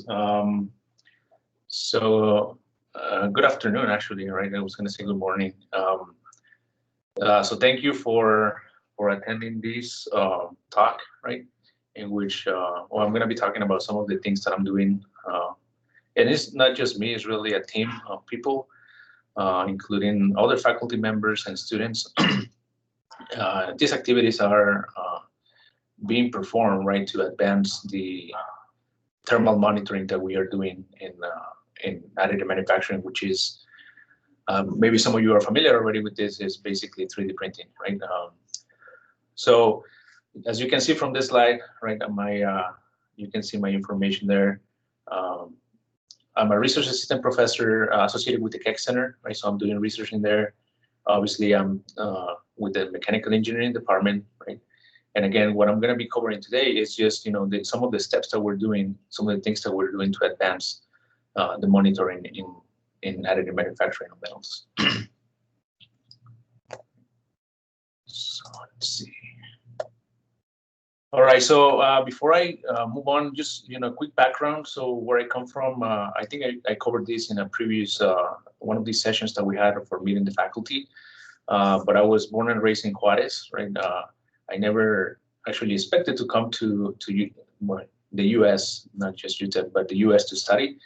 Um, Good afternoon, actually, right? I was going to say good morning. So thank you for attending this talk, right? In which well, I'm going to be talking about some of the things that I'm doing, and it's not just me; it's really a team of people, including other faculty members and students. These activities are being performed, right, to advance the thermal monitoring that we are doing in additive manufacturing, which is maybe some of you are familiar already with this, is basically 3D printing, right? So as you can see from this slide, right, you can see my information there. I'm a research assistant professor associated with the Keck Center, right? So I'm doing research in there. Obviously, I'm with the mechanical engineering department, right? And again, what I'm going to be covering today is just, some of the steps that we're doing, some of the things that we're doing to advance the monitoring in additive manufacturing of metals. So let's see. All right, so before I move on, just quick background. So where I come from, I think I covered this in a previous one of these sessions that we had for meeting the faculty. But I was born and raised in Juarez, right? I never actually expected to come to the U.S., not just UTEP, but the U.S. to study.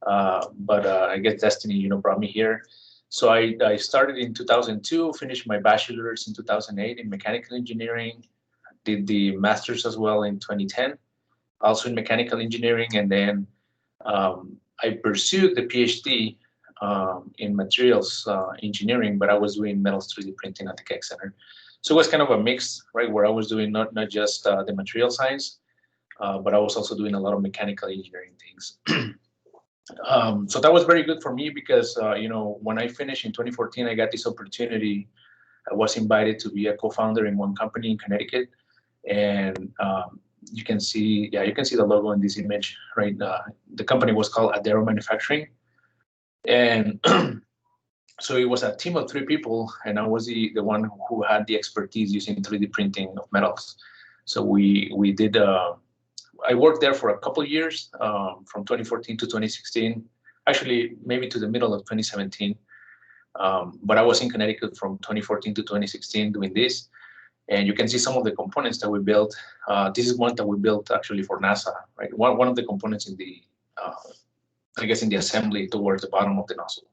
But I guess destiny, brought me here. So I started in 2002, finished my bachelor's in 2008 in mechanical engineering, did the master's as well in 2010, also in mechanical engineering, and then I pursued the PhD in materials engineering, but I was doing metals 3D printing at the Keck Center. So it was kind of a mix, right, where I was doing not just the material science, but I was also doing a lot of mechanical engineering things. So that was very good for me because, when I finished in 2014, I got this opportunity. I was invited to be a co-founder in one company in Connecticut. And you can see the logo in this image, right? The company was called Electron Manufacturing. And so it was a team of 3 people, and I was the one who had the expertise using 3D printing of metals. So we did, I worked there for a couple of years, from 2014 to 2016, actually maybe to the middle of 2017. But I was in Connecticut from 2014 to 2016 doing this. And you can see some of the components that we built. This is one that we built actually for NASA, right? One of the components in the, I guess in the assembly towards the bottom of the nozzle.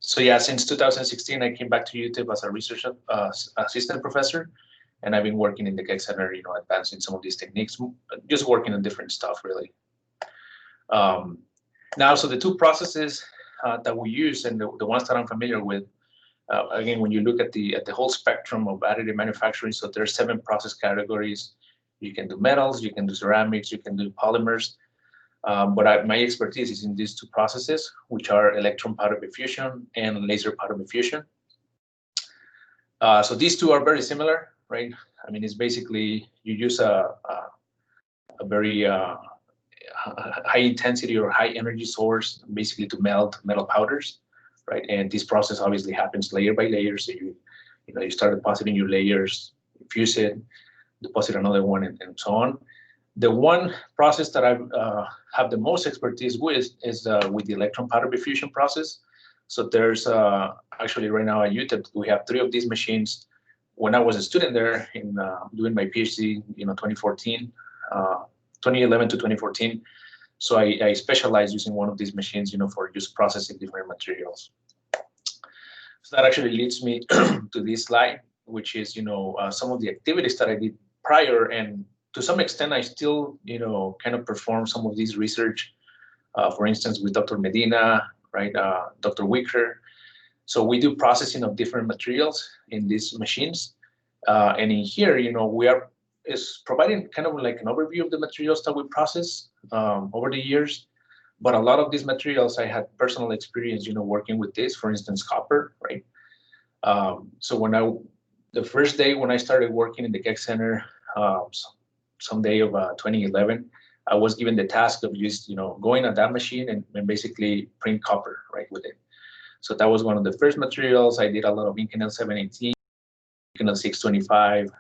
So yeah, since 2016, I came back to UTEP as a research assistant professor, and I've been working in the Keck Center, advancing some of these techniques, just working on different stuff, really. Now, so the 2 processes that we use and the ones that I'm familiar with, again, when you look at the whole spectrum of additive manufacturing, so there's 7 process categories. You can do metals, you can do ceramics, you can do polymers. But my expertise is in these 2 processes, which are electron powder bed fusion and laser powder bed fusion. So these 2 are very similar, right? I mean, it's basically you use a very high intensity or high energy source, basically to melt metal powders. Right, and this process obviously happens layer by layer. So you start depositing your layers, you fuse it, deposit another one, and so on. The one process that I have the most expertise with is with the electron powder bed fusion process. So there's actually right now at UTEP we have 3 of these machines. When I was a student there in doing my PhD, 2011 to 2014. So I specialize using one of these machines, for just processing different materials. So that actually leads me to this slide, which is, some of the activities that I did prior, and to some extent, I still, kind of perform some of these research, for instance, with Dr. Medina, right, Dr. Wicker. So we do processing of different materials in these machines. And in here, we are providing kind of like an overview of the materials that we process over the years. But a lot of these materials, I had personal experience, working with this, for instance, copper, right? So the first day when I started working in the Keck Center, some day of 2011, I was given the task of just, going at that machine and basically print copper, right, with it. So that was one of the first materials. I did a lot of Inconel 718, Inconel 625.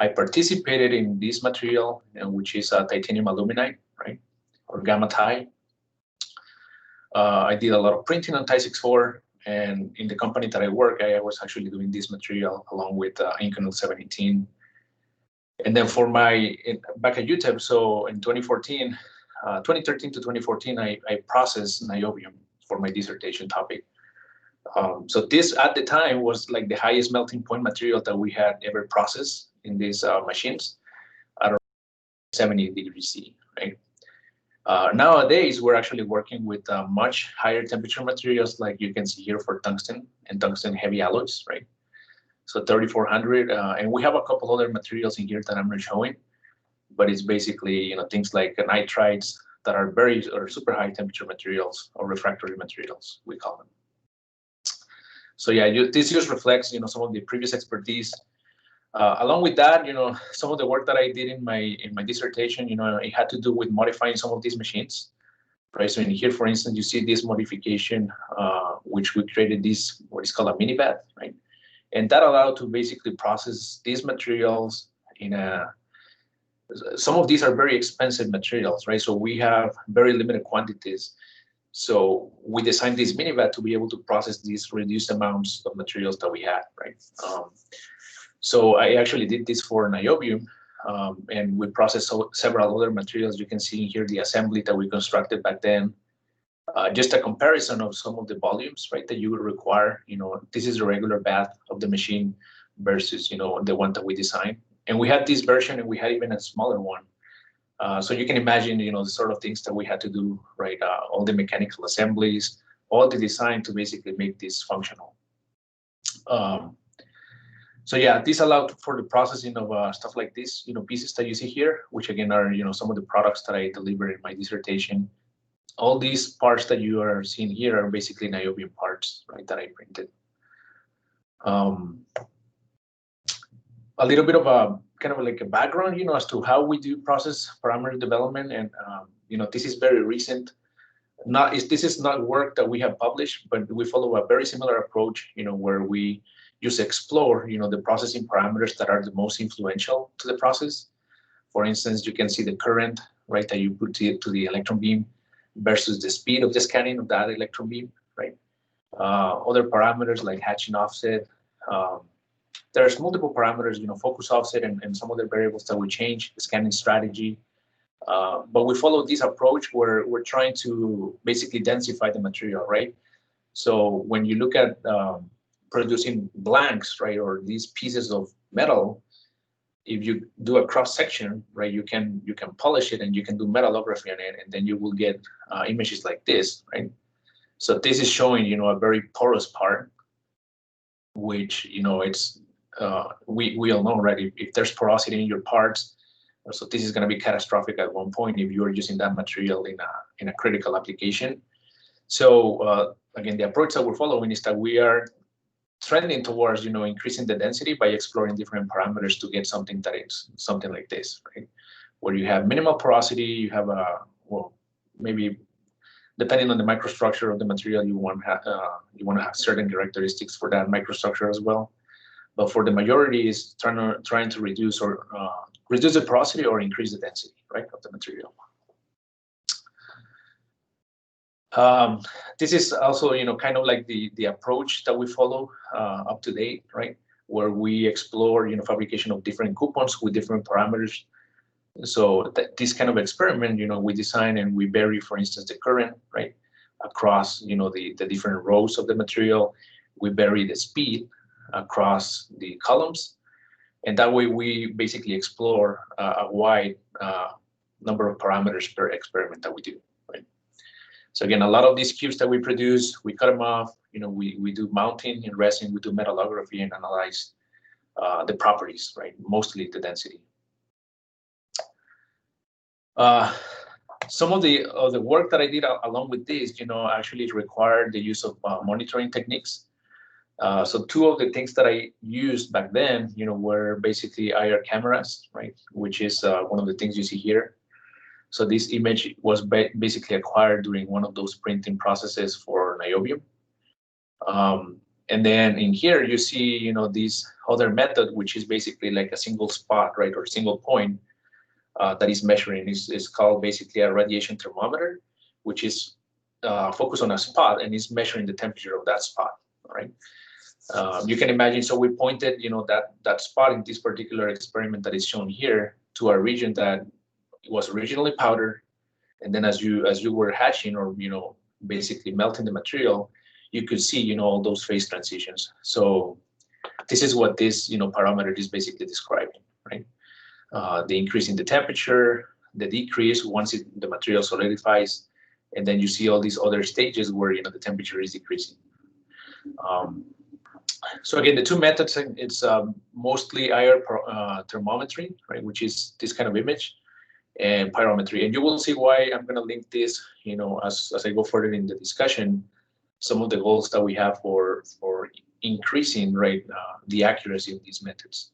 I participated in this material, which is titanium aluminide, right, or gamma tie. I did a lot of printing on Ti-64, and in the company that I work, I was actually doing this material along with Inconel 718. And then for back at UTEP, so in 2013 to 2014, I processed niobium for my dissertation topic. So this at the time was like the highest melting point material that we had ever processed in these machines at 70 degrees C, right? Nowadays, we're actually working with much higher temperature materials, like you can see here for tungsten and tungsten heavy alloys, right? So 3400, and we have a couple other materials in here that I'm not showing, but it's basically things like nitrides that are super high temperature materials, or refractory materials, we call them. So yeah, this just reflects some of the previous expertise. Along with that, some of the work that I did in my dissertation, it had to do with modifying some of these machines, right? So in here, for instance, you see this modification, which we created this, what is called a mini bath, right? And that allowed to basically process these materials some of these are very expensive materials, right? So we have very limited quantities. So we designed this mini bath to be able to process these reduced amounts of materials that we had, right? So I actually did this for niobium, and we processed several other materials. You can see here the assembly that we constructed back then. Just a comparison of some of the volumes, right, that you would require. This is a regular bath of the machine versus, the one that we designed. And we had this version, and we had even a smaller one. So you can imagine, the sort of things that we had to do, right? All the mechanical assemblies, all the design to basically make this functional. So yeah, this allowed for the processing of stuff like this, pieces that you see here, which again are, some of the products that I delivered in my dissertation. All these parts that you are seeing here are basically niobium parts, right, that I printed. A little bit of a kind of like a background, as to how we do process parameter development, and this is very recent. This is not work that we have published, but we follow a very similar approach, where we just explore, the processing parameters that are the most influential to the process. For instance, you can see the current, right, that you put to the electron beam versus the speed of the scanning of that electron beam, right? Other parameters like hatching offset. There's multiple parameters, focus offset and some other variables that we change, the scanning strategy. But we follow this approach where we're trying to basically densify the material, right? So when you look at producing blanks, right, or these pieces of metal, if you do a cross section, right, you can polish it and you can do metallography on it, and then you will get images like this, right? So this is showing, a very porous part, which it's we all know, right? If there's porosity in your parts, so this is going to be catastrophic at one point if you are using that material in a critical application. So again, the approach that we're following is that we are trending towards, increasing the density by exploring different parameters to get something that is something like this, right? Where you have minimal porosity, you have maybe depending on the microstructure of the material, you want to have certain characteristics for that microstructure as well. But for the majority, is trying to reduce the porosity or increase the density, right, of the material. This is also, kind of like the approach that we follow up to date, right? Where we explore, fabrication of different coupons with different parameters. So this kind of experiment, we design and we vary, for instance, the current, right, across, the different rows of the material. We vary the speed across the columns, and that way we basically explore a wide number of parameters per experiment that we do. So again, a lot of these cubes that we produce, we cut them off, we do mounting in resin, we do metallography and analyze the properties, right? Mostly the density. Some of the work that I did along with this, actually required the use of monitoring techniques. So two of the things that I used back then, were basically IR cameras, right? Which is one of the things you see here. So this image was basically acquired during one of those printing processes for niobium. And then in here, you see, you know, this other method, which is basically like a single spot, right, or single point that is measuring. Is called basically a radiation thermometer, which is focused on a spot and is measuring the temperature of that spot, right? You can imagine, so we pointed, you know, that spot in this particular experiment that is shown here to a region that was originally powder, and then as you were hatching, or, you know, basically melting the material, you could see, you know, all those phase transitions. So this is what this, you know, pyrometer is basically describing, right? The increase in the temperature, the decrease once the material solidifies, and then you see all these other stages where, you know, the temperature is decreasing. So again, the two methods, it's mostly IR thermometry, right, which is this kind of image, and pyrometry. And you will see why I'm going to link this, you know, as I go further in the discussion, some of the goals that we have for increasing, right, the accuracy of these methods.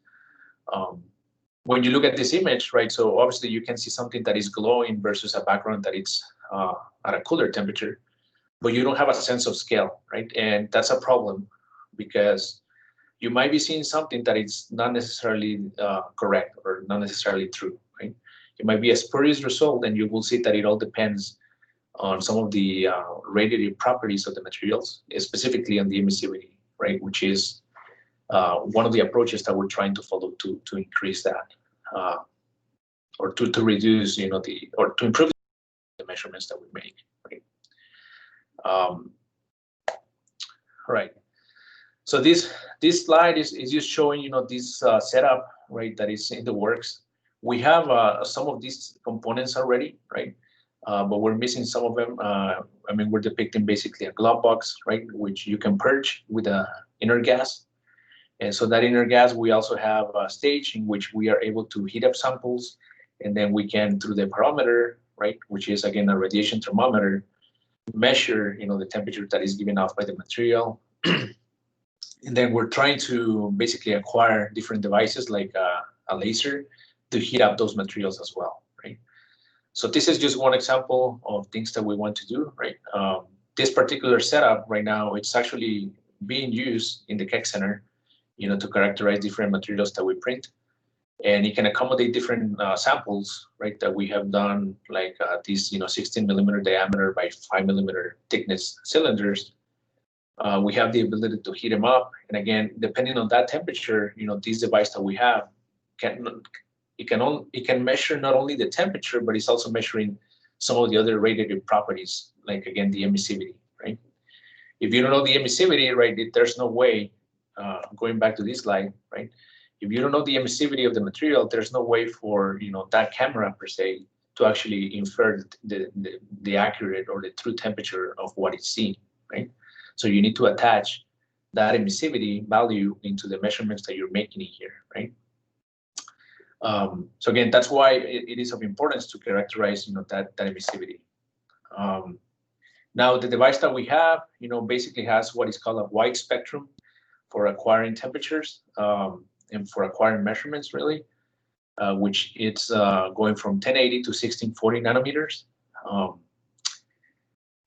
When you look at this image, right, so obviously you can see something that is glowing versus a background that it's at a cooler temperature, but you don't have a sense of scale, right? And that's a problem, because you might be seeing something that is not necessarily correct or not necessarily true, right? It might be a spurious result, and you will see that it all depends on some of the radiative properties of the materials, specifically on the emissivity, right? Which is one of the approaches that we're trying to follow to increase that, or to reduce, you know, or to improve the measurements that we make, right? Right. So this slide is just showing, you know, this setup, right, that is in the works. We have some of these components already, right? But we're missing some of them. I mean, we're depicting basically a glove box, right, which you can purge with an inner gas. And so that inner gas, we also have a stage in which we are able to heat up samples, and then we can, through the pyrometer, right, which is again a radiation thermometer, measure, you know, the temperature that is given off by the material. And then we're trying to basically acquire different devices like a laser to heat up those materials as well, right? So this is just one example of things that we want to do, right? This particular setup right now, it's actually being used in the Keck Center, you know, to characterize different materials that we print. And it can accommodate different samples, right, that we have done, like these, you know, 16 millimeter diameter by 5 millimeter thickness cylinders. We have the ability to heat them up, and again, depending on that temperature, you know, this device that we have it can measure not only the temperature, but it's also measuring some of the other radiative properties, like again the emissivity, right? If you don't know the emissivity, right, there's no way. Going back to this slide, right? If you don't know the emissivity of the material, there's no way for, you know, that camera per se to actually infer the accurate or the true temperature of what it's seeing, right? So you need to attach that emissivity value into the measurements that you're making in here, right? So again, that's why it is of importance to characterize, you know, that emissivity. Now the device that we have, you know, basically has what is called a wide spectrum for acquiring temperatures and for acquiring measurements, really, which it's going from 1080 to 1640 nanometers.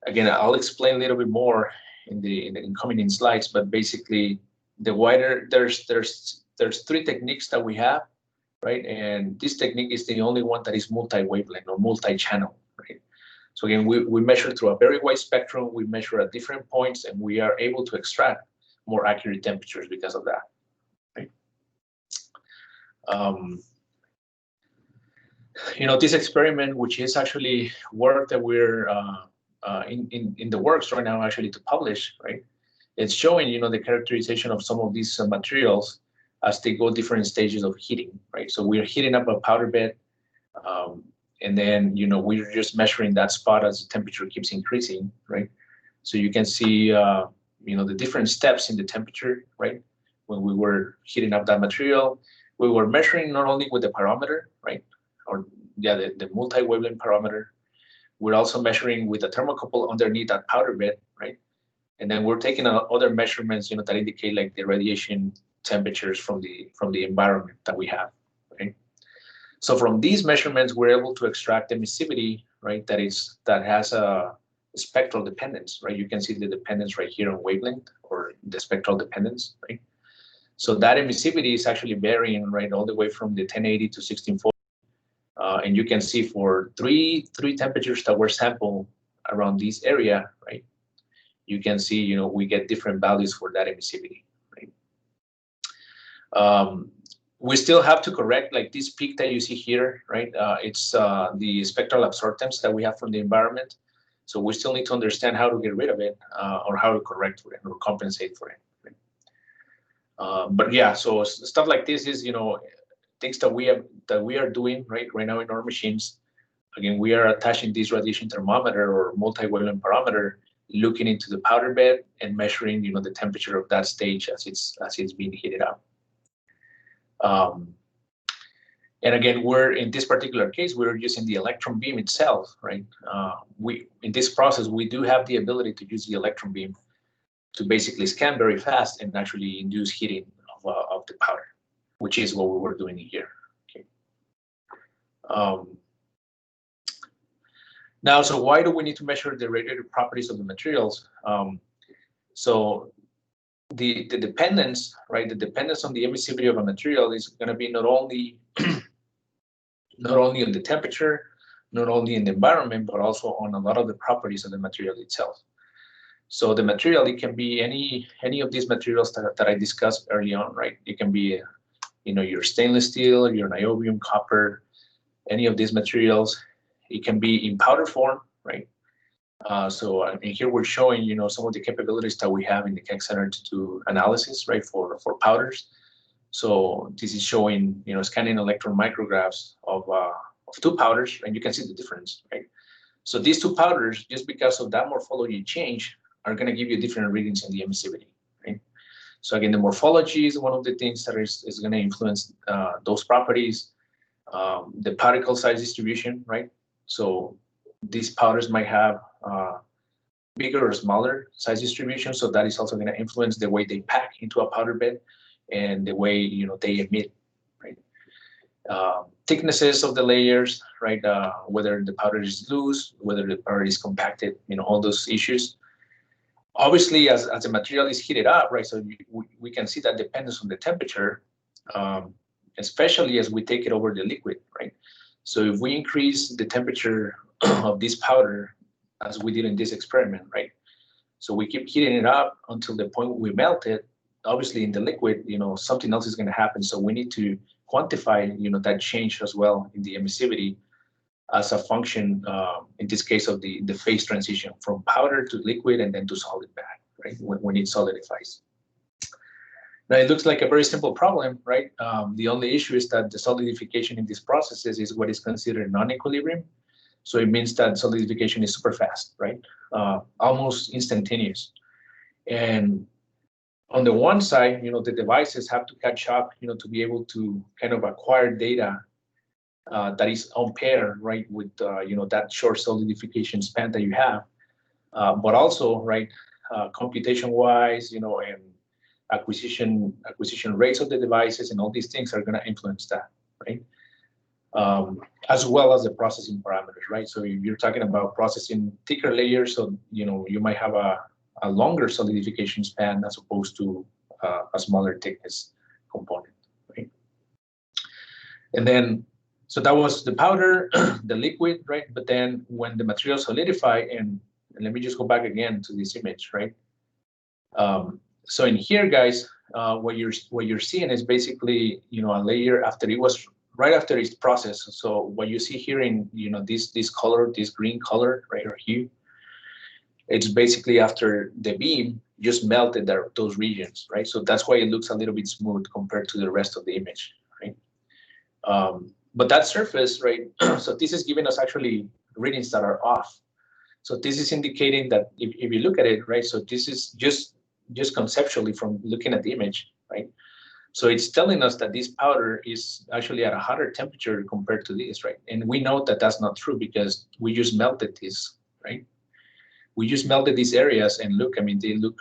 Again, I'll explain a little bit more in the incoming slides, but basically the wider, there's three techniques that we have, right? And this technique is the only one that is multi-wavelength or multi-channel, right? So again, we measure through a very wide spectrum, we measure at different points, and we are able to extract more accurate temperatures because of that, right? You know, this experiment, which is actually work that we're in the works right now, actually to publish, right? It's showing, you know, the characterization of some of these materials as they go different stages of heating, right? So we're heating up a powder bed, and then, you know, we're just measuring that spot as the temperature keeps increasing, right? So you can see, you know, the different steps in the temperature, right? When we were heating up that material, we were measuring not only with the pyrometer, right? Or yeah, the multi-wavelength pyrometer. We're also measuring with a thermocouple underneath that powder bed, right? And then we're taking other measurements, you know, that indicate like the radiation temperatures from the environment that we have, right? So from these measurements, we're able to extract emissivity, right? That has a spectral dependence, right? You can see the dependence right here on wavelength, or the spectral dependence, right? So that emissivity is actually varying, right, all the way from the 1080 to 1640. And you can see for three temperatures that were sampled around this area, right, you can see, you know, we get different values for that emissivity, right? We still have to correct, like this peak that you see here, right? It's the spectral absorptance that we have from the environment. So we still need to understand how to get rid of it, or how to correct for it or compensate for it. Right? But yeah, so stuff like this is, you know, things that we are doing right now in our machines. Again, we are attaching this radiation thermometer or multi-wavelength pyrometer, looking into the powder bed and measuring, you know, the temperature of that stage as it's being heated up. And again, we're in this particular case, we're using the electron beam itself, right? In this process, we do have the ability to use the electron beam to basically scan very fast and actually induce heating of the powder, which is what we were doing here. Okay. Now, so why do we need to measure the radiative properties of the materials? So the dependence, right? The dependence on the emissivity of a material is going to be not only on the temperature, not only in the environment, but also on a lot of the properties of the material itself. So the material, it can be any of these materials that I discussed early on, right? It can be, you know, your stainless steel, your niobium, copper, any of these materials. It can be in powder form, right? So I mean, here we're showing, you know, some of the capabilities that we have in the Keck Center to do analysis, right, for powders. So this is showing, you know, scanning electron micrographs of two powders, and you can see the difference, right? So these two powders, just because of that morphology change, are going to give you different readings in the emissivity, right? So again, the morphology is one of the things that is going to influence those properties. The particle size distribution, right? So these powders might have bigger or smaller size distribution, so that is also going to influence the way they pack into a powder bed and the way, you know, they emit, right? Thicknesses of the layers, right? Whether the powder is loose, whether the powder is compacted, you know, all those issues. Obviously, as the material is heated up, right? So we can see that dependence on the temperature, especially as we take it over the liquid, right? So if we increase the temperature of this powder, as we did in this experiment, right? So we keep heating it up until the point we melt it. Obviously, in the liquid, you know, something else is going to happen. So we need to quantify, you know, that change as well in the emissivity as a function, in this case, of the phase transition from powder to liquid and then to solid back, right? When it solidifies. Now, it looks like a very simple problem, right? The only issue is that the solidification in these processes is what is considered non-equilibrium. So it means that solidification is super fast, right? Almost instantaneous. And on the one side, you know, the devices have to catch up, you know, to be able to kind of acquire data that is on pair, right, with, you know, that short solidification span that you have. But also, right, computation-wise, you know, and acquisition rates of the devices and all these things are going to influence that, right? As well as the processing parameters, right? So if you're talking about processing thicker layers, so, you know, you might have a longer solidification span as opposed to a smaller thickness component, right? And then, so that was the powder, the liquid, right? But then when the material solidify, and let me just go back again to this image, right? So in here, guys, what you're seeing is basically, you know, a layer after it was right after its process. So what you see here in, you know, this color, this green color, right, or hue, it's basically after the beam just melted those regions, right? So that's why it looks a little bit smooth compared to the rest of the image, right? But that surface, right? So this is giving us actually readings that are off. So this is indicating that if you look at it, right? So this is just conceptually from looking at the image, right? So it's telling us that this powder is actually at a hotter temperature compared to this, right? And we know that that's not true because we just melted this, right? We just melted these areas, and look, I mean, they look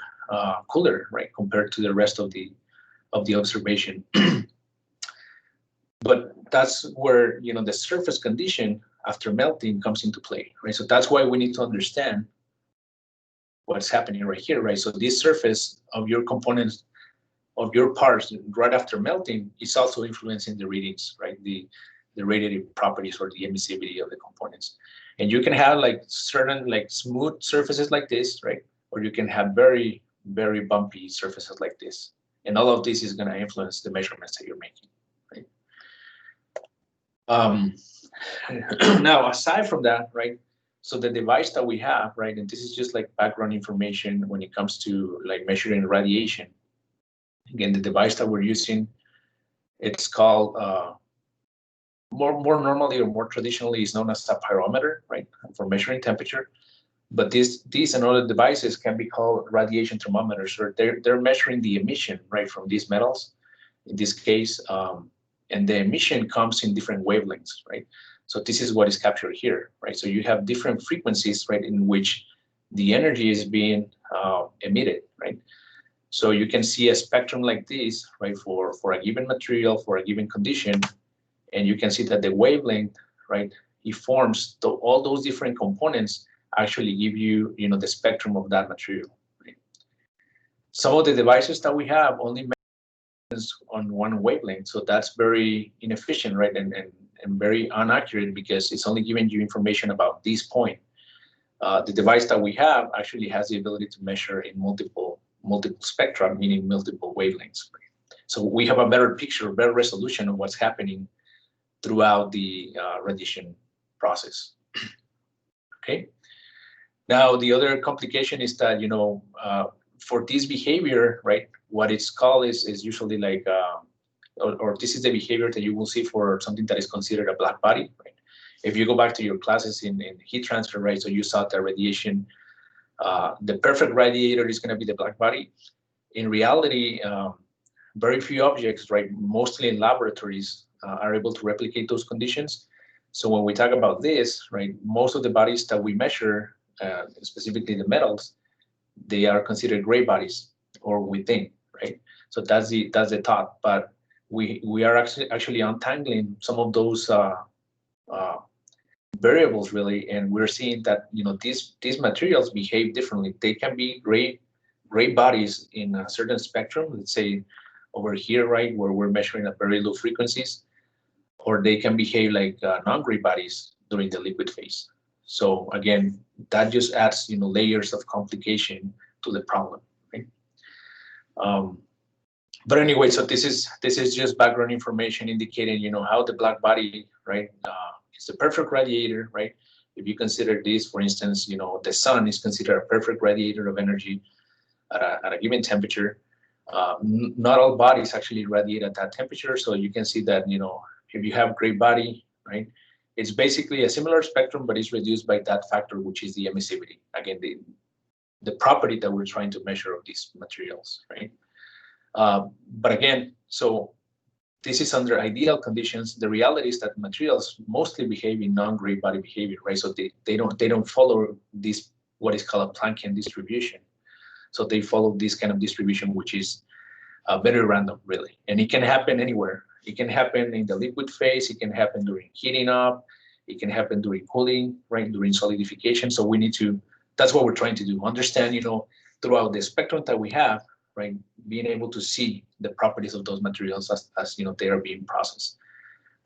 cooler, right, compared to the rest of the observation. But that's where, you know, the surface condition after melting comes into play, right? So that's why we need to understand what's happening right here, right? So this surface of your components, of your parts right after melting is also influencing the readings, right? The radiative properties or the emissivity of the components. And you can have like certain like smooth surfaces like this, right? Or you can have very, very bumpy surfaces like this. And all of this is going to influence the measurements that you're making, right? Now, aside from that, right? So the device that we have, right? And this is just like background information when it comes to like measuring radiation. Again, the device that we're using, it's called more normally or more traditionally is known as a pyrometer, right? For measuring temperature. But these and other devices can be called radiation thermometers, or they're measuring the emission, right, from these metals. In this case, and the emission comes in different wavelengths, right? So this is what is captured here, right? So you have different frequencies, right, in which the energy is being emitted, right? So you can see a spectrum like this, right, for a given material, for a given condition, and you can see that the wavelength, right, it forms all those different components actually give you, the spectrum of that material. Right? Some of the devices that we have only on one wavelength, so that's very inefficient, right, and very inaccurate because it's only giving you information about this point. The device that we have actually has the ability to measure in multiple spectra, meaning multiple wavelengths. So we have a better picture, better resolution of what's happening throughout the radiation process. Okay. Now the other complication is that for this behavior, right, what it's called is usually like or this is the behavior that you will see for something that is considered a black body, right? If you go back to your classes in heat transfer, right, so you saw the radiation, the perfect radiator is going to be the black body. In reality, very few objects, right, mostly in laboratories, are able to replicate those conditions. So when we talk about this, right, most of the bodies that we measure, specifically the metals, they are considered gray bodies or within, right? So that's the thought. But we are actually untangling some of those variables really, and we're seeing that these materials behave differently. They can be gray bodies in a certain spectrum. Let's say over here, right, where we're measuring at very low frequencies, or they can behave like non-gray bodies during the liquid phase. So again, that just adds layers of complication to the problem, right? But anyway, so this is just background information indicating how the black body, right, is the perfect radiator, right? If you consider this, for instance, the sun is considered a perfect radiator of energy at a given temperature. Not all bodies actually radiate at that temperature, so you can see that if you have gray body, right, it's basically a similar spectrum, but it's reduced by that factor, which is the emissivity. Again, the property that we're trying to measure of these materials, right? But again, so this is under ideal conditions. The reality is that materials mostly behave in non-gray body behavior, right? So they don't follow this, what is called a Planckian distribution. So they follow this kind of distribution, which is very random, really. And it can happen anywhere. It can happen in the liquid phase. It can happen during heating up. It can happen during cooling, right, during solidification. So we need to, that's what we're trying to do, understand, throughout the spectrum that we have, right, being able to see the properties of those materials as they are being processed,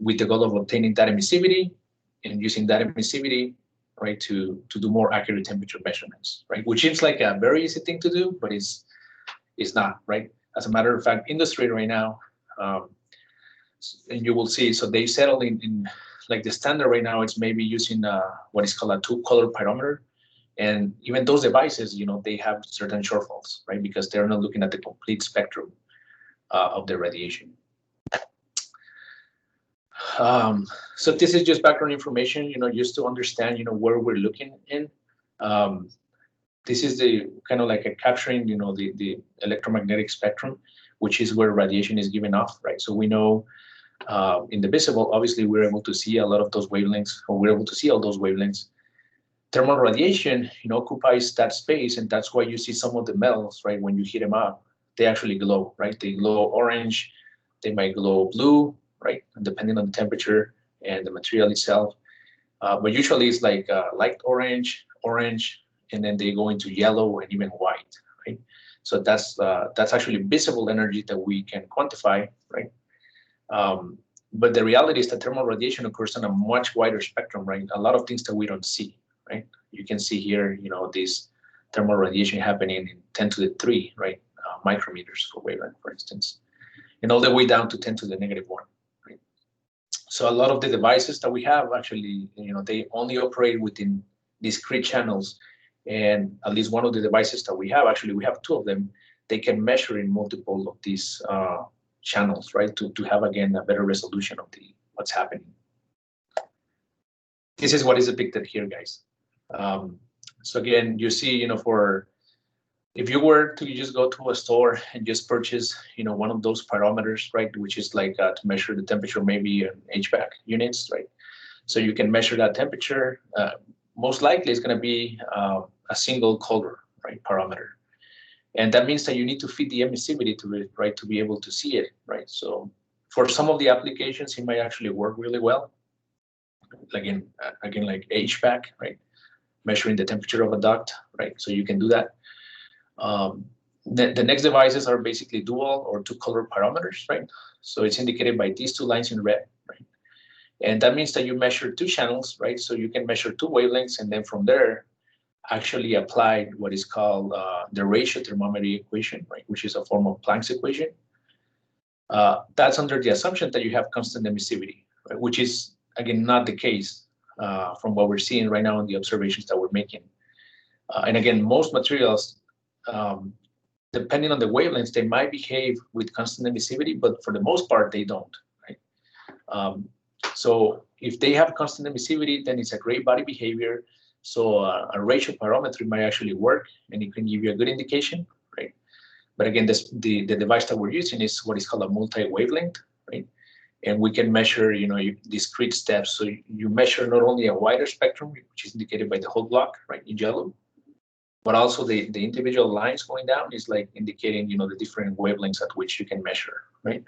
with the goal of obtaining that emissivity and using that emissivity, right, to do more accurate temperature measurements, right, which seems like a very easy thing to do, but it's not, right? As a matter of fact, industry right now, and you will see, so they settled in like the standard right now, it's maybe using what is called a two-color pyrometer. And even those devices, they have certain shortfalls, right? Because they're not looking at the complete spectrum of the radiation. So this is just background information, just to understand, where we're looking in. This is the kind of like a capturing, the electromagnetic spectrum, which is where radiation is given off, right? So we know in the visible, obviously, we're able to see a lot of those wavelengths, or we're able to see all those wavelengths. Thermal radiation, occupies that space, and that's why you see some of the metals, right? When you heat them up, they actually glow, right? They glow orange, they might glow blue, right? Depending on the temperature and the material itself. But usually it's like light orange, and then they go into yellow and even white, right? So that's actually visible energy that we can quantify, right? But the reality is that thermal radiation occurs on a much wider spectrum, right? A lot of things that we don't see, right? You can see here, this thermal radiation happening in 10 to the 3, right? Micrometers for wavelength, for instance, and all the way down to 10 to the -1, right? So a lot of the devices that we have actually, they only operate within discrete channels, and at least one of the devices that we have, actually we have 2 of them, they can measure in multiple of these channels, right, to have, again, a better resolution of what's happening. This is what is depicted here, guys. So again, you see, if you were to just go to a store and just purchase, one of those pyrometers, right, which is like to measure the temperature, maybe in HVAC units, right? So you can measure that temperature. Most likely it's going to be a single color, right, pyrometer. And that means that you need to fit the emissivity to it, right, to be able to see it, right? So for some of the applications, it might actually work really well. Again, like HVAC, right? Measuring the temperature of a duct, right? So you can do that. The next devices are basically dual or 2-color pyrometers, right? So it's indicated by these 2 lines in red, right? And that means that you measure 2 channels, right? So you can measure 2 wavelengths, and then from there, actually apply what is called the ratio thermometry equation, right? Which is a form of Planck's equation. That's under the assumption that you have constant emissivity, right? Which is, again, not the case from what we're seeing right now in the observations that we're making. And again, most materials, depending on the wavelengths, they might behave with constant emissivity, but for the most part, they don't, right? So if they have constant emissivity, then it's a gray body behavior. So a ratio pyrometry might actually work, and it can give you a good indication, right? But again, the device that we're using is what is called a multi-wavelength, right? And we can measure, discrete steps. So you measure not only a wider spectrum, which is indicated by the whole block, right, in yellow, but also the individual lines going down is like indicating, the different wavelengths at which you can measure, right?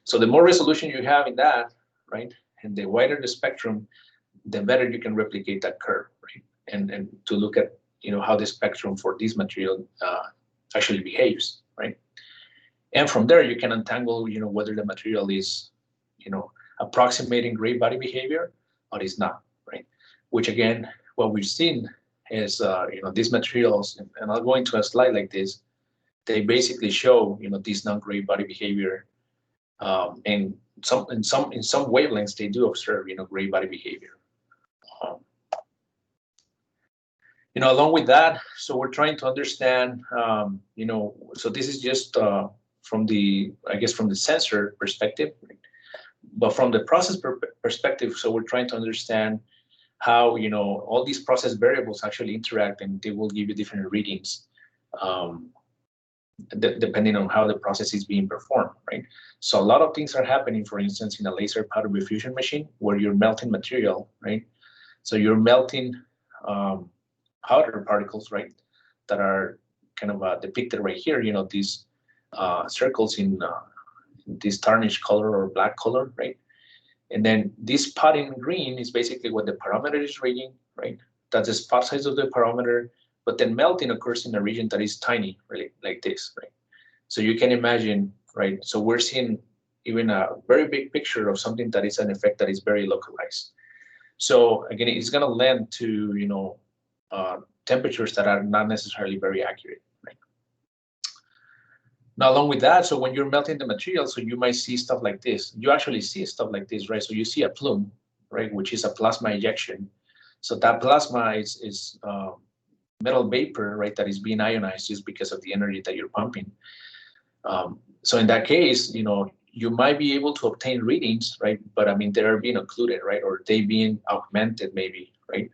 So the more resolution you have in that, right, and the wider the spectrum, the better you can replicate that curve, right? And to look at, how the spectrum for this material actually behaves, right? And from there, you can untangle, whether the material is, approximating gray body behavior or is not, right? Which again, what we've seen is, these materials, and I'll go into a slide like this, they basically show, this non-gray body behavior. And in some wavelengths, they do observe, gray body behavior. Along with that, so we're trying to understand, so this is just from the sensor perspective, right? But from the process perspective, so we're trying to understand how, all these process variables actually interact, and they will give you different readings depending on how the process is being performed, right? So a lot of things are happening, for instance, in a laser powder bed fusion machine where you're melting material, right? So you're melting powder particles, right, that are kind of depicted right here, these circles in this tarnished color or black color, right? And then this spot in green is basically what the pyrometer is reading, right? That's the spot size of the pyrometer, but then melting occurs in a region that is tiny, really, like this, right? So you can imagine, right? So we're seeing even a very big picture of something that is an effect that is very localized. So again, it's going to lend to, temperatures that are not necessarily very accurate, right? Now, along with that, so when you're melting the material, so you might see stuff like this. You actually see stuff like this, right? So you see a plume, right, which is a plasma ejection. So that plasma is metal vapor, right, that is being ionized just because of the energy that you're pumping. So in that case, you might be able to obtain readings, right? But I mean, they're being occluded, right? Or they being augmented maybe, right?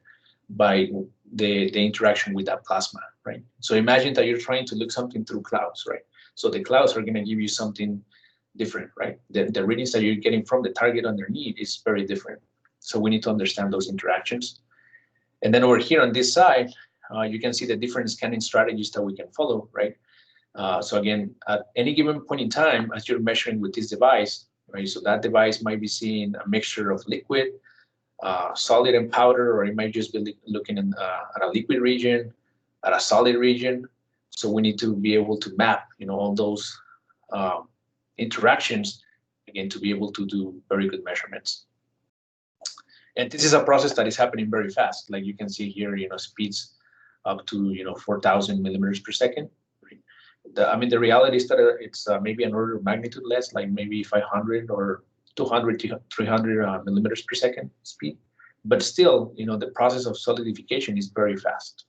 By the interaction with that plasma, right? So imagine that you're trying to look something through clouds, right? So the clouds are going to give you something different, right? The readings that you're getting from the target underneath is very different. So we need to understand those interactions. And then over here on this side, you can see the different scanning strategies that we can follow, right? So again, at any given point in time, as you're measuring with this device, right? So that device might be seeing a mixture of liquid, solid and powder, or it might just be looking at a liquid region, at a solid region. So we need to be able to map, all those interactions, again, to be able to do very good measurements. And this is a process that is happening very fast. Like you can see here, speeds up to 4,000 millimeters per second. The reality is that it's maybe an order of magnitude less, like maybe 500 or 200 to 300 millimeters per second speed. But still, the process of solidification is very fast.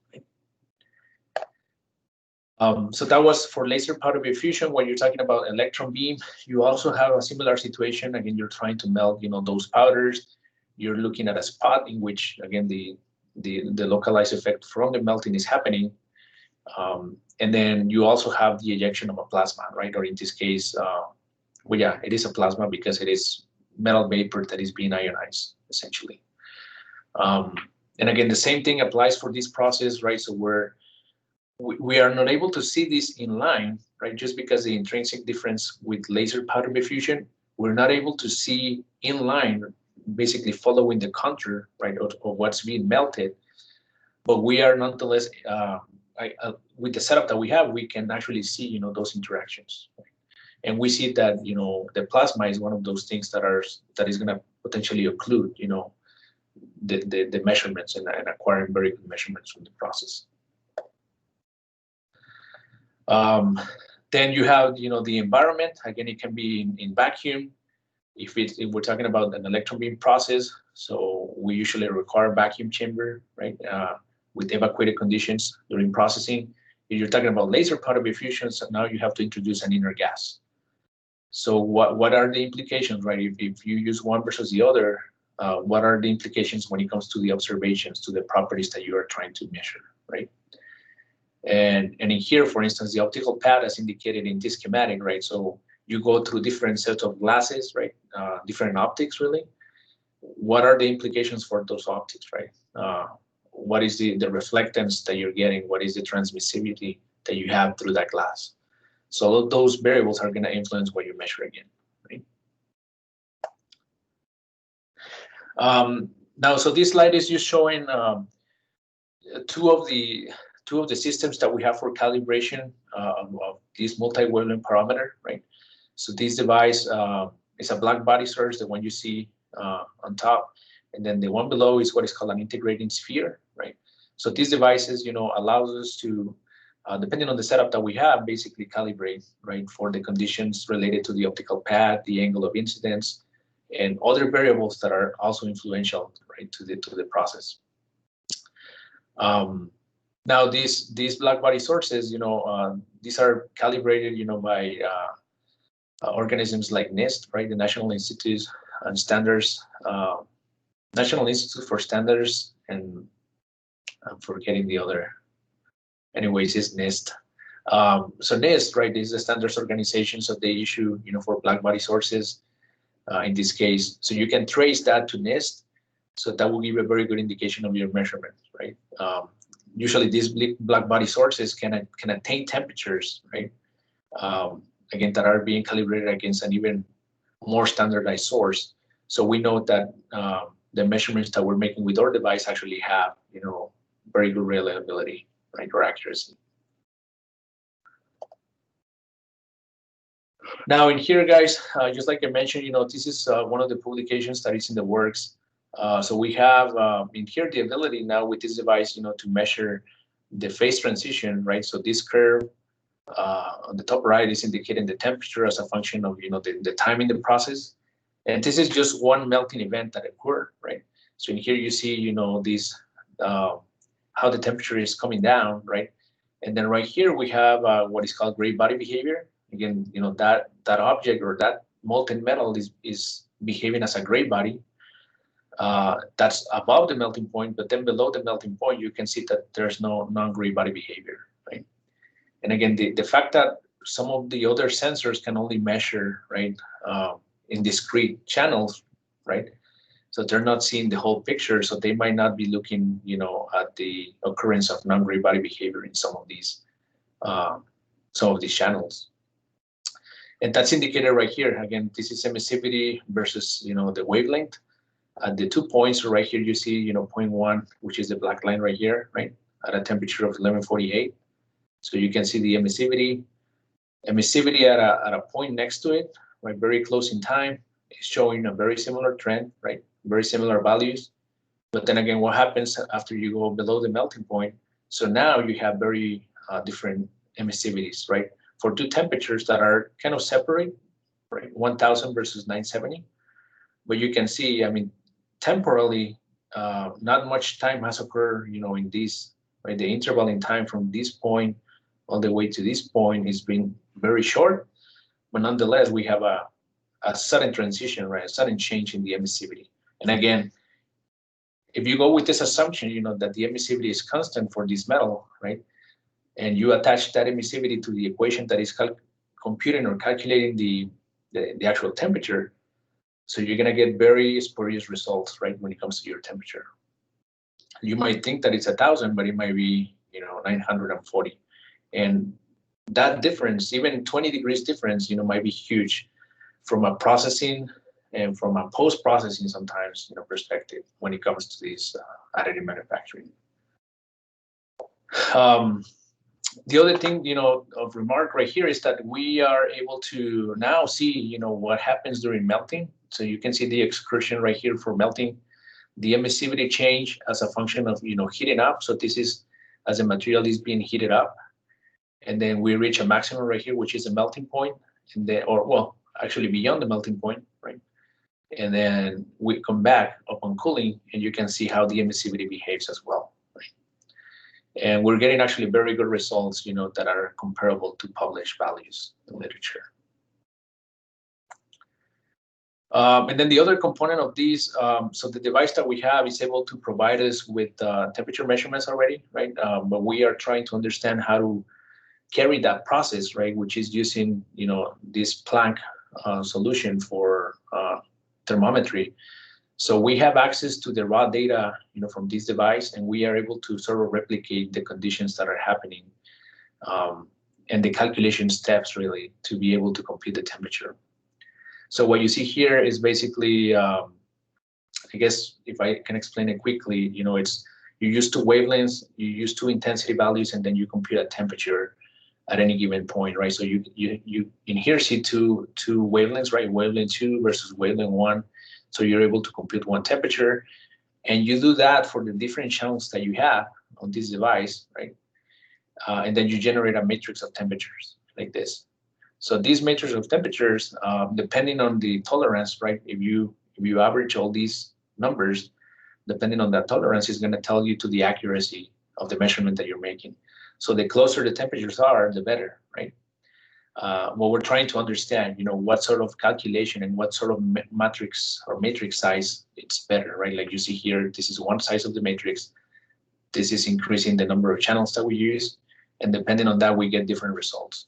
So that was for laser powder bed fusion. When you're talking about electron beam, you also have a similar situation. Again, you're trying to melt, those powders. You're looking at a spot in which, again, the localized effect from the melting is happening. And then you also have the ejection of a plasma, right? Or in this case, well, yeah, it is a plasma because it is metal vapor that is being ionized, essentially. And again, the same thing applies for this process, right? So we are not able to see this in line, right? Just because the intrinsic difference with laser powder bed fusion, we're not able to see in line, basically following the contour, right, of what's being melted. But we are nonetheless, with the setup that we have, we can actually see, those interactions. Right? And we see that, the plasma is one of those things that is going to potentially occlude, the measurements and acquiring very good measurements from the process. Then you have, the environment. Again, it can be in vacuum. If we're talking about an electron beam process, so we usually require a vacuum chamber, right, with evacuated conditions during processing. If you're talking about laser powder bed fusion, so now you have to introduce an inner gas. So what are the implications, right? If you use one versus the other, what are the implications when it comes to the observations, to the properties that you are trying to measure, right? And in here, for instance, the optical pad as indicated in this schematic, right? So you go through different sets of glasses, right? Different optics, really. What are the implications for those optics, right? What is the reflectance that you're getting? What is the transmissivity that you have through that glass? So those variables are going to influence what you measure again, right? Now, so this slide is just showing two of the systems that we have for calibration of this multi-wavelength pyrometer, right? So this device is a black body source, the one you see on top, and then the one below is what is called an integrating sphere, right? So these devices, allows us to, depending on the setup that we have, basically calibrate, right, for the conditions related to the optical pad, the angle of incidence, and other variables that are also influential, right, to the process. Now these black body sources, these are calibrated, by organisms like NIST, right, the National Institute and Standards, National Institute for Standards, and I'm forgetting the other. Anyways, it's NIST. So NIST, right, is the standards organization, so they issue, for black body sources, in this case. So you can trace that to NIST, so that will give you a very good indication of your measurement, right? Usually these black body sources can attain temperatures, right? Again, that are being calibrated against an even more standardized source. So we know that the measurements that we're making with our device actually have, very good reliability, right, or accuracy. Now in here, guys, just like I mentioned, this is one of the publications that is in the works. So we have in here the ability now with this device, to measure the phase transition, right? So this curve on the top right is indicating the temperature as a function of, the time in the process. And this is just one melting event that occurred, right? So in here you see, this, how the temperature is coming down, right? And then right here we have what is called gray body behavior. Again, that object or that molten metal is behaving as a gray body. That's above the melting point, but then below the melting point, you can see that there's no non-gray body behavior, right? And again, the fact that some of the other sensors can only measure, right, in discrete channels, right? So they're not seeing the whole picture, so they might not be looking, at the occurrence of non-gray body behavior in some of these channels. And that's indicated right here. Again, this is emissivity versus, the wavelength. At the 2 points right here, you see, 0.1, which is the black line right here, right? at a temperature of 1148. So you can see the emissivity. Emissivity at a point next to it, right, very close in time, is showing a very similar trend, right, very similar values. But then again, what happens after you go below the melting point? So now you have very different emissivities, right, for two temperatures that are kind of separate, right, 1000 versus 970. But you can see, I mean, temporally, not much time has occurred, in this, right? The interval in time from this point all the way to this point has been very short, but nonetheless, we have a sudden transition, right? A sudden change in the emissivity. And again, if you go with this assumption, that the emissivity is constant for this metal, right? And you attach that emissivity to the equation that is computing or calculating the actual temperature, so you're going to get very spurious results, right, when it comes to your temperature. You might think that it's 1000, but it might be, 940. And that difference, even 20 degrees difference, might be huge from a processing and from a post-processing sometimes, perspective when it comes to this additive manufacturing. The other thing, of remark right here is that we are able to now see, what happens during melting. So you can see the excursion right here for melting, the emissivity change as a function of, heating up. So this is as the material is being heated up. And then we reach a maximum right here, which is a melting point, and then, actually beyond the melting point, right? And then we come back upon cooling, and you can see how the emissivity behaves as well. And we're getting actually very good results, that are comparable to published values in literature. And then the other component of these, so the device that we have is able to provide us with temperature measurements already, right? But we are trying to understand how to carry that process, right, which is using, this Planck solution for thermometry. So we have access to the raw data, from this device, and we are able to sort of replicate the conditions that are happening and the calculation steps, really, to be able to compute the temperature. So what you see here is basically, I guess if I can explain it quickly, it's you use two wavelengths, you use two intensity values, and then you compute a temperature at any given point, right? So you in here see two wavelengths, right? Wavelength 2 versus wavelength 1. So you're able to compute one temperature, and you do that for the different channels that you have on this device, right? And then you generate a matrix of temperatures like this. So these matrix of temperatures, depending on the tolerance, right? If you average all these numbers, depending on that tolerance, is going to tell you to the accuracy of the measurement that you're making. So the closer the temperatures are, the better, right? What we're trying to understand, what sort of calculation and what sort of matrix or matrix size it's better, right? Like you see here, this is one size of the matrix. This is increasing the number of channels that we use, and depending on that, we get different results.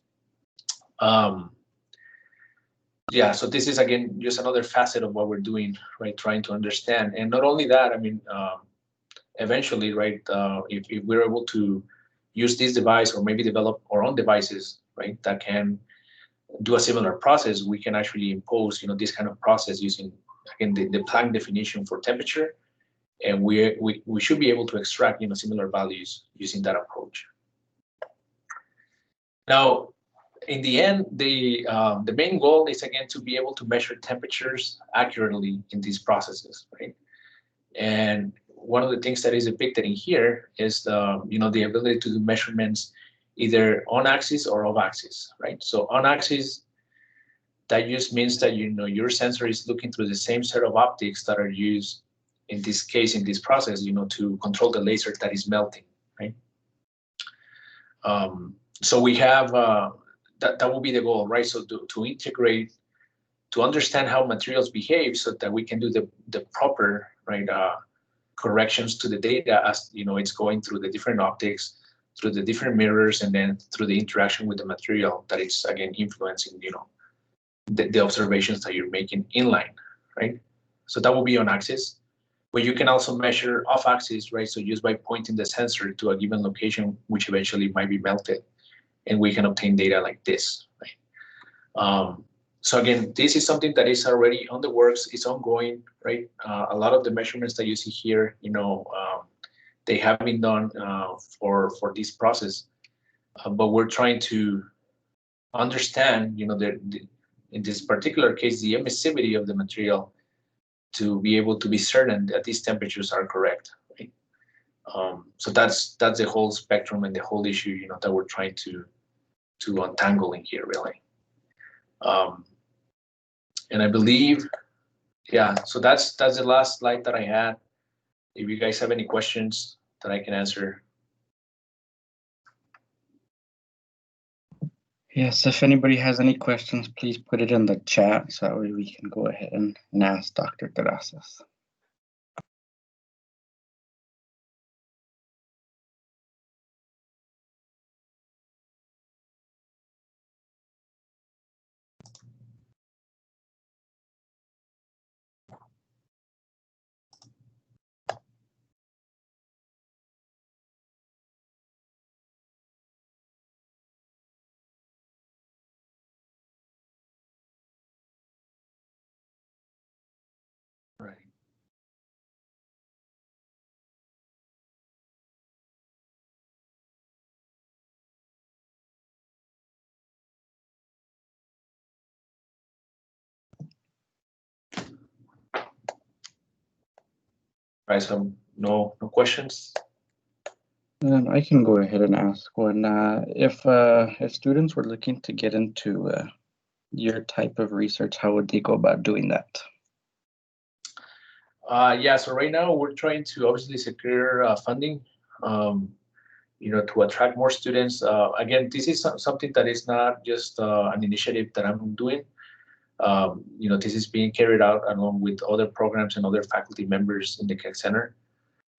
Yeah, so this is, again, just another facet of what we're doing, right? Trying to understand. And not only that, I mean, eventually, right, if we're able to use this device or maybe develop our own devices, right, that can do a similar process, we can actually impose, this kind of process using, again, the Planck definition for temperature. And we should be able to extract, similar values using that approach. Now, in the end, the main goal is, again, to be able to measure temperatures accurately in these processes, right? And one of the things that is depicted in here is the ability to do measurements either on axis or off axis, right? So on axis, that just means that your sensor is looking through the same set of optics that are used in this case, in this process, to control the laser that is melting, right? So we have that will be the goal, right? So to integrate, to understand how materials behave, so that we can do the proper, right, corrections to the data as it's going through the different optics, through the different mirrors, and then through the interaction with the material that is, again, influencing the observations that you're making inline, right? So that will be on axis, but you can also measure off axis, right? So just by pointing the sensor to a given location, which eventually might be melted, and we can obtain data like this, right? So again, this is something that is already on the works. It's ongoing, right? A lot of the measurements that you see here, they have been done for this process, but we're trying to understand, in this particular case, the emissivity of the material to be able to be certain that these temperatures are correct. Right? So that's the whole spectrum and the whole issue, that we're trying to untangle in here, really. And I believe, yeah, so that's the last slide that I had. If you guys have any questions that I can answer. Yes, if anybody has any questions, please put it in the chat so that way we can go ahead and ask Dr. Terrazas. Right. Right, so no questions? I can go ahead and ask one. If students were looking to get into your type of research, how would they go about doing that? Yeah, so right now we're trying to obviously secure funding, to attract more students. Again, this is something that is not just an initiative that I'm doing. This is being carried out along with other programs and other faculty members in the Keck Center.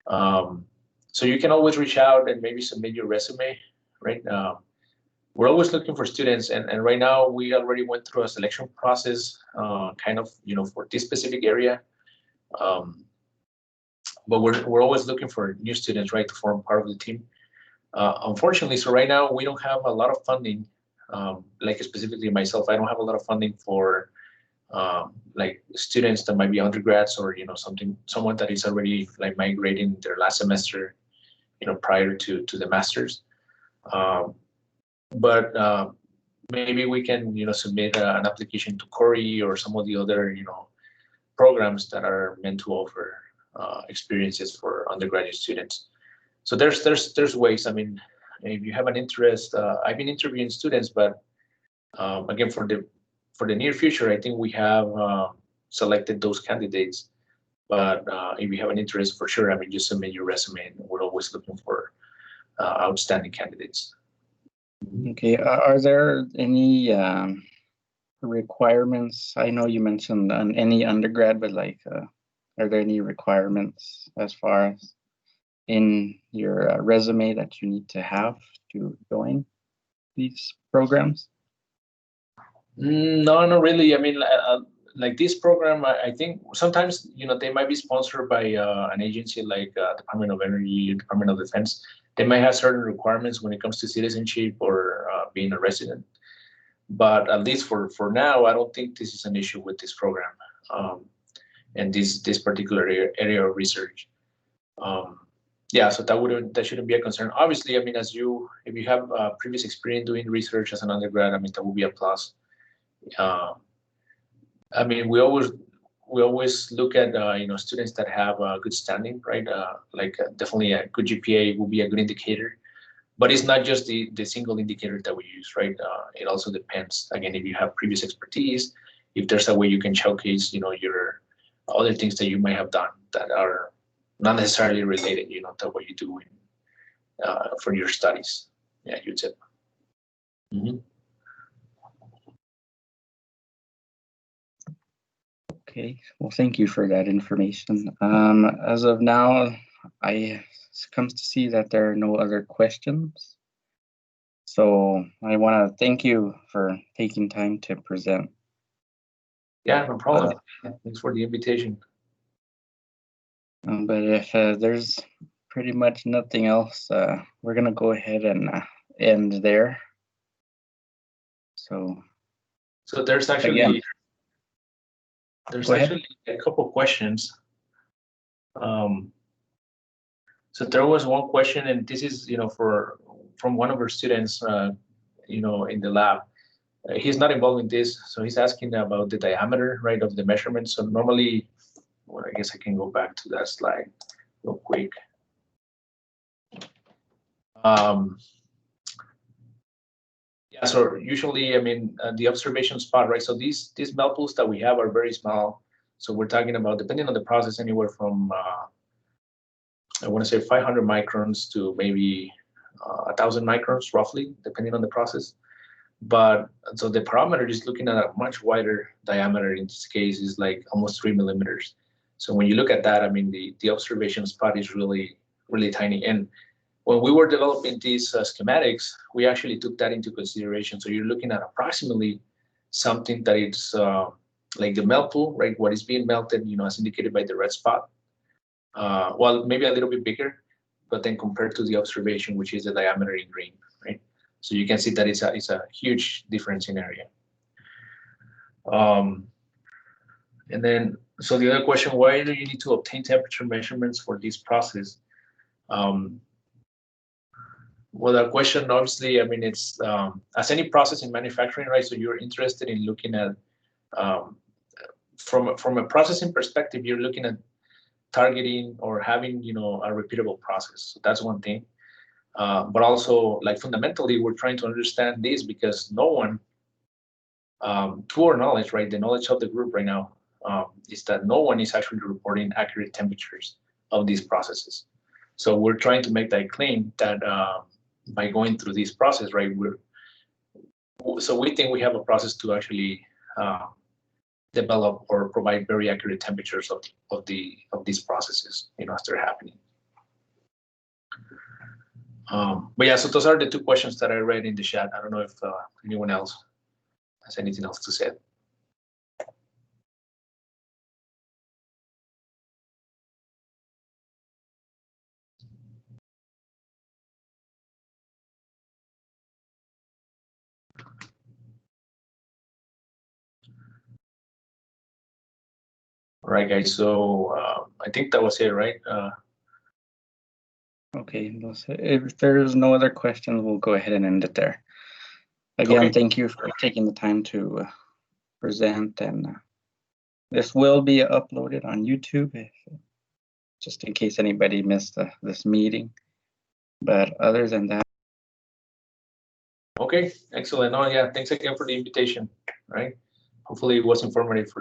So you can always reach out and maybe submit your resume, right? We're always looking for students, and right now we already went through a selection process, for this specific area. But we're always looking for new students, right, to form part of the team. Unfortunately, so right now we don't have a lot of funding. Like specifically myself, I don't have a lot of funding for like students that might be undergrads or someone that is already like migrating their last semester, prior to the masters. But maybe we can submit an application to Corey or some of the other programs that are meant to offer experiences for undergraduate students. So there's ways. I mean, if you have an interest, I've been interviewing students, but again, for the near future, I think we have selected those candidates. But if you have an interest, for sure, I mean, just submit your resume, and we're always looking for outstanding candidates. Okay, are there any requirements? I know you mentioned any undergrad, but like, are there any requirements as far as in your resume that you need to have to join these programs? No, not really. I mean, like this program, I think sometimes they might be sponsored by an agency like Department of Energy, Department of Defense. They might have certain requirements when it comes to citizenship or being a resident. But at least for now, I don't think this is an issue with this program and this particular area of research. Yeah, so that shouldn't be a concern. Obviously, I mean, if you have previous experience doing research as an undergrad, I mean, that would be a plus. I mean, we always look at students that have a good standing, right? Definitely a good GPA will be a good indicator, but it's not just the single indicator that we use, right? It also depends. Again, if you have previous expertise, if there's a way you can showcase, your other things that you might have done that are not necessarily related, to what you do for your studies. Yeah, UTEP. Mm-hmm. Okay, well, thank you for that information. As of now, I comes to see that there are no other questions. So I want to thank you for taking time to present. Yeah, no problem. Thanks for the invitation. But if there's pretty much nothing else, we're gonna go ahead and end there. So there's actually again, a couple questions. So there was one question, and this is, from one of our students, in the lab. He's not involved in this, so he's asking about the diameter, right, of the measurement. So normally, well, I guess I can go back to that slide real quick. Yeah, so usually, I mean, the observation spot, right? So these melt pools that we have are very small. So we're talking about, depending on the process, anywhere from I want to say 500 microns to maybe 1,000 microns, roughly, depending on the process. But so the pyrometer is looking at a much wider diameter. In this case, is like almost 3 millimeters. So when you look at that, I mean, the observation spot is really, really tiny. And when we were developing these schematics, we actually took that into consideration. So you're looking at approximately something that is like the melt pool, right? What is being melted, as indicated by the red spot. Well, maybe a little bit bigger, but then compared to the observation, which is the diameter in green, right? So you can see that it's a huge difference in area. And then, so the other question, why do you need to obtain temperature measurements for this process? Well, the question, obviously, I mean, it's as any process in manufacturing, right? So you're interested in looking at, from a processing perspective, you're looking at targeting or having, a repeatable process. So that's one thing. But also, like, fundamentally, we're trying to understand this because no one, to our knowledge, right, the knowledge of the group right now, is that no one is actually reporting accurate temperatures of these processes. So we're trying to make that claim that by going through this process, right, so we think we have a process to actually develop or provide very accurate temperatures of these processes, as they're happening. But yeah, so those are the two questions that I read in the chat. I don't know if anyone else has anything else to say. All right, guys. So I think that was it, right? Okay. If there's no other questions, we'll go ahead and end it there. Again, Okay. Thank you for taking the time to present, and this will be uploaded on YouTube, just in case anybody missed this meeting. But other than that. Okay, excellent. Oh yeah, thanks again for the invitation. Right. Hopefully it was informative for